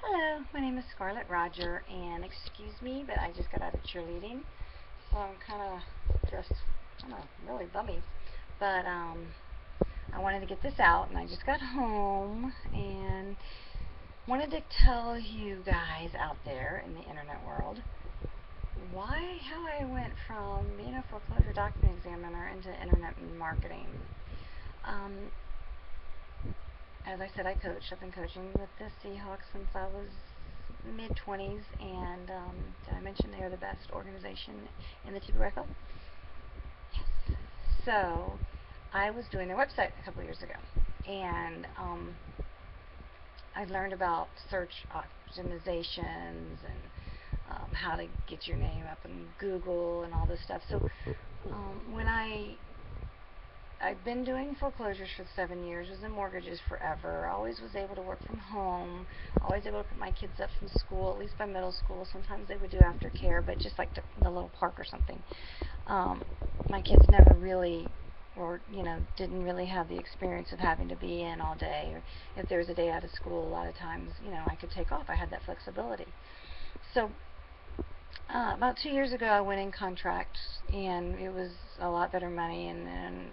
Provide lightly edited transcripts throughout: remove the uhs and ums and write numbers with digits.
Hello, my name is Scarlett Roger, and excuse me, but I just got out of cheerleading, so I'm kind of just, I don't know, really bummy. But I wanted to get this out, and I just got home, and wanted to tell you guys out there in the internet world how I went from being a foreclosure document examiner into internet marketing. Um, as I said, I coach. I've been coaching with the Seahawks since I was mid-20s, and did I mention they are the best organization in the TV rifle? Yes. So I was doing their website a couple years ago, and I learned about search optimizations and how to get your name up in Google and all this stuff. So when I've been doing foreclosures for 7 years, was in mortgages forever, always was able to work from home, always able to pick my kids up from school, at least by middle school. Sometimes they would do aftercare, but just like the little park or something. My kids never really, or didn't really have the experience of having to be in all day. Or if there was a day out of school, a lot of times, I could take off. I had that flexibility. So about 2 years ago, I went in contract, and it was a lot better money, and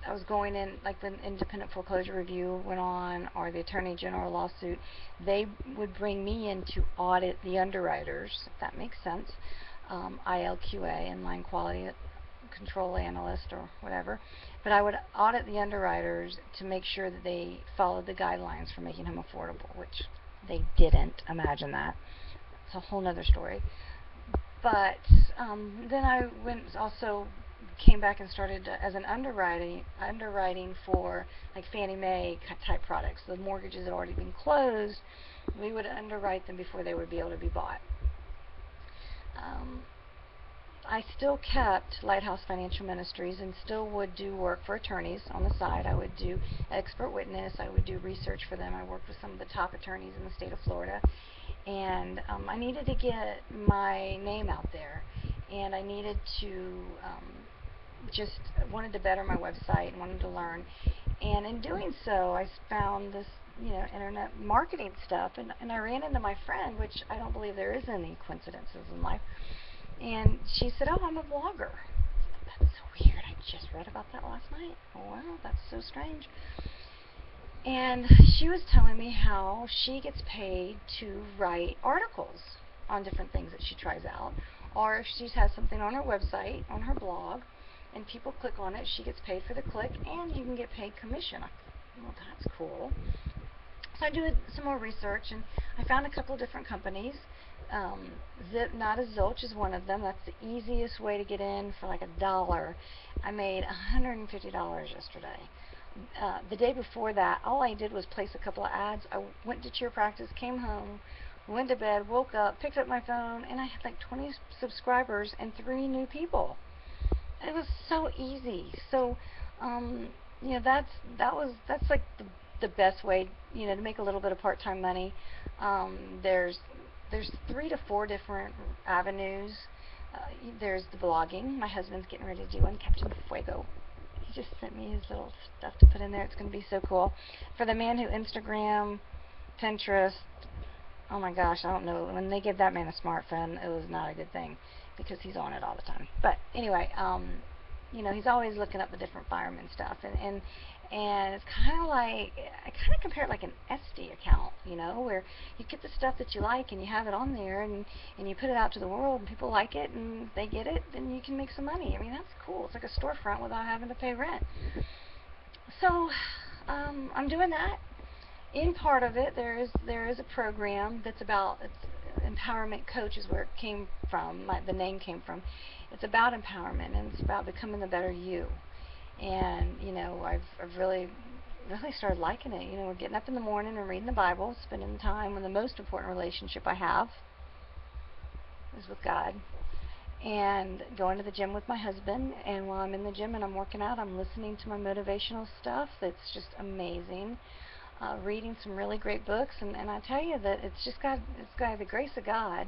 I was going in, like the independent foreclosure review went on, or the attorney general lawsuit. They would bring me in to audit the underwriters, if that makes sense. ILQA, inline quality control analyst or whatever. But I would audit the underwriters to make sure that they followed the guidelines for making home affordable, which they didn't. Imagine that. It's a whole nother story. But then I came back and started as an underwriting for like Fannie Mae type products. The mortgages had already been closed. We would underwrite them before they would be able to be bought. I still kept Lighthouse Financial Ministries and still would do work for attorneys on the side. I would do expert witness. I would do research for them. I worked with some of the top attorneys in the state of Florida. And I needed to get my name out there. And I needed to just wanted to better my website and wanted to learn. And in doing so, I found this internet marketing stuff, and I ran into my friend, which I don't believe there is any coincidences in life. And she said, "Oh, I'm a blogger." That's so weird. I just read about that last night. Oh, wow, that's so strange. And she was telling me how she gets paid to write articles on different things that she tries out, or if she has something on her website, on her blog, and people click on it, she gets paid for the click, and you can get paid commission. I thought, well, that's cool. So I did some more research, and I found a couple of different companies. Not as Zilch is one of them. That's the easiest way to get in for like $1. I made $150 yesterday. The day before that, all I did was place a couple of ads. I went to cheer practice, came home, went to bed, woke up, picked up my phone, and I had like 20 subscribers and 3 new people. It was so easy. So, that's like the best way, to make a little bit of part-time money. There's 3 to 4 different avenues. There's the blogging. My husband's getting ready to do one, Captain Fuego. He just sent me his little stuff to put in there. It's going to be so cool. For the man who Instagram, Pinterest, oh my gosh, I don't know. When they give that man a smartphone, it was not a good thing because he's on it all the time. But anyway, he's always looking up the different fireman stuff, and it's kind of like, I kind of compare it like an SD account, where you get the stuff that you like and you have it on there, and you put it out to the world and people like it and they get it, then you can make some money. I mean, that's cool. It's like a storefront without having to pay rent. So I'm doing that. In part of it, there is a program that's about, it's empowerment coach is where it came from. The name came from. It's about empowerment, and it's about becoming the better you. And I've really started liking it. We're getting up in the morning and reading the Bible, spending time when the most important relationship I have is with God, and going to the gym with my husband. And while I'm in the gym and I'm working out, I'm listening to my motivational stuff. That's just amazing. Reading some really great books, and I tell you that it's got the grace of God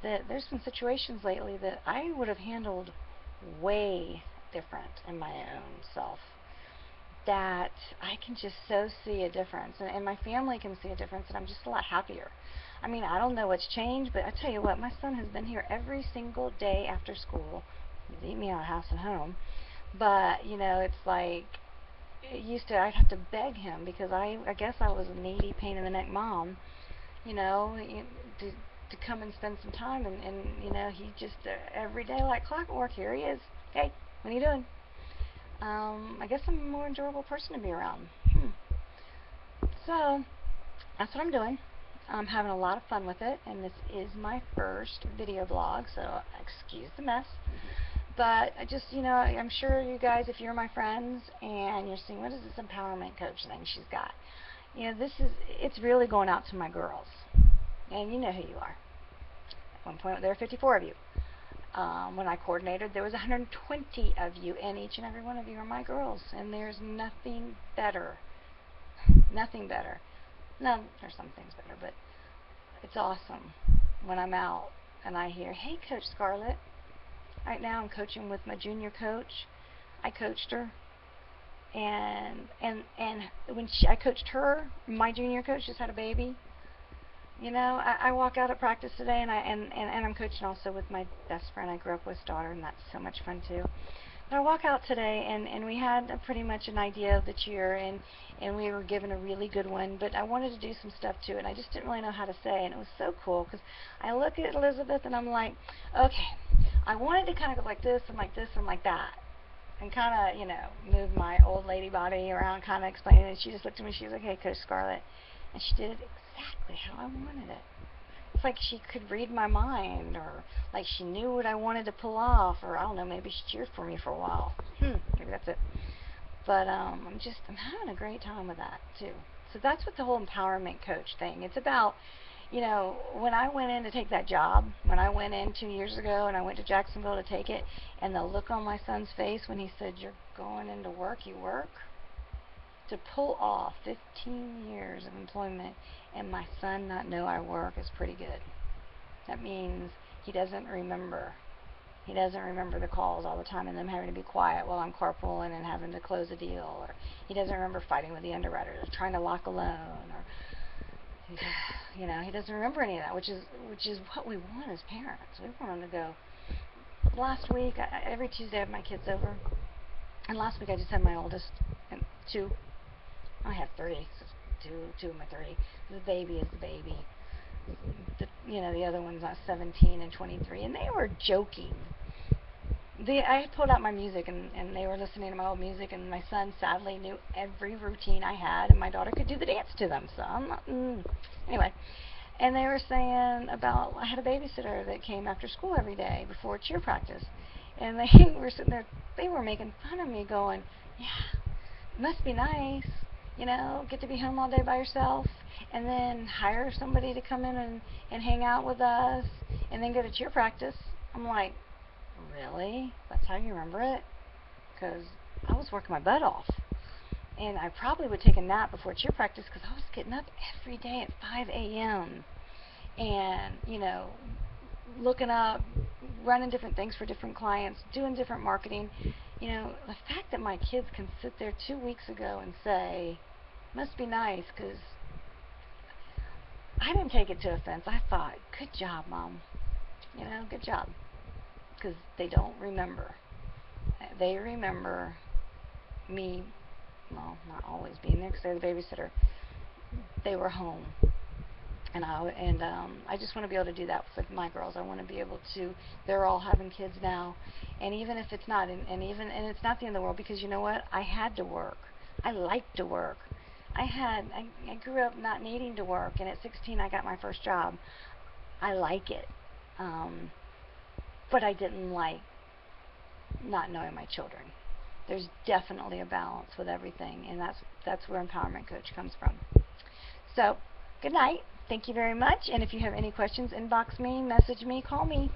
that there's been situations lately that I would have handled way different in my own self. that I can just so see a difference, and my family can see a difference, and I'm just a lot happier. I mean, I don't know what's changed, but I tell you what, my son has been here every single day after school. He's eating me out of house and home, but you know, it's like it used to. I'd have to beg him because I guess I was a needy, pain in the neck mom, you know, to come and spend some time, and you know, he just every day like clockwork. Here he is. Hey, what are you doing? I guess I'm a more enjoyable person to be around. So that's what I'm doing. I'm having a lot of fun with it, and this is my first video blog, so excuse the mess. But I just, you know, I'm sure you guys, if you're my friends and you're seeing, what is this empowerment coach thing she's got? You know, it's really going out to my girls. And you know who you are. At one point, there were 54 of you. When I coordinated, there was 120 of you, and each and every one of you are my girls. And there's nothing better. Nothing better. No, there's some things better, but it's awesome when I'm out and I hear, hey, Coach Scarlett. Right now I'm coaching with my junior coach. I coached her. And when I coached her, my junior coach just had a baby. You know, I walk out at practice today, and I'm coaching also with my best friend I grew up with, daughter, and that's so much fun too. But I walk out today, and we had pretty much an idea of the cheer, and we were given a really good one, but I wanted to do some stuff to it, and I just didn't really know how to say, and it was so cool, because I look at Elizabeth, and I'm like, okay, I wanted to kind of go like this, and like this, and like that, and kind of, you know, move my old lady body around, kind of explaining it, and she just looked at me, she was like, hey, Coach Scarlett, and she did it exactly how I wanted it. It's like she could read my mind, or like she knew what I wanted to pull off, or I don't know, maybe she cheered for me for a while. Maybe that's it. But I'm having a great time with that too. So that's what the whole empowerment coach thing. It's about, you know, when I went in to take that job, when I went in 2 years ago and I went to Jacksonville to take it, and the look on my son's face when he said, you're going into work, you work? To pull off 15 years of employment and my son not know I work is pretty good. That means he doesn't remember. He doesn't remember the calls all the time and them having to be quiet while I'm carpooling and having to close a deal. Or he doesn't remember fighting with the underwriters or trying to lock a loan. Or, you know, he doesn't remember any of that, which is what we want as parents. We want them to go. Last week, every Tuesday I have my kids over. And last week I just had my oldest, and two. I have 30, so two of my 30. The baby is the baby. You know, the other one's 17 and 23, and they were joking. I pulled out my music, and they were listening to my old music, and my son sadly knew every routine I had, and my daughter could do the dance to them, so I'm not, anyway. And they were saying about, I had a babysitter that came after school every day before cheer practice, and they were sitting there, they were making fun of me going, yeah, it must be nice, you know, get to be home all day by yourself, and then hire somebody to come in and hang out with us, and then go to cheer practice. I'm like, really? That's how you remember it? Because I was working my butt off. And I probably would take a nap before cheer practice because I was getting up every day at 5 a.m. and, you know, looking up, running different things for different clients, doing different marketing. You know, the fact that my kids can sit there 2 weeks ago and say, must be nice, because I didn't take it to offense. I thought, good job, Mom. You know, good job. Because they don't remember. They remember me, well, not always being there because they're the babysitter. They were home. And I just want to be able to do that with my girls. I want to be able to, they're all having kids now. And even if it's not, and it's not the end of the world, because you know what? I had to work. I like to work. I grew up not needing to work, and at 16 I got my first job. I like it. But I didn't like not knowing my children. There's definitely a balance with everything, and that's where Empowerment Coach comes from. So, good night. Thank you very much. And if you have any questions, inbox me, message me, call me.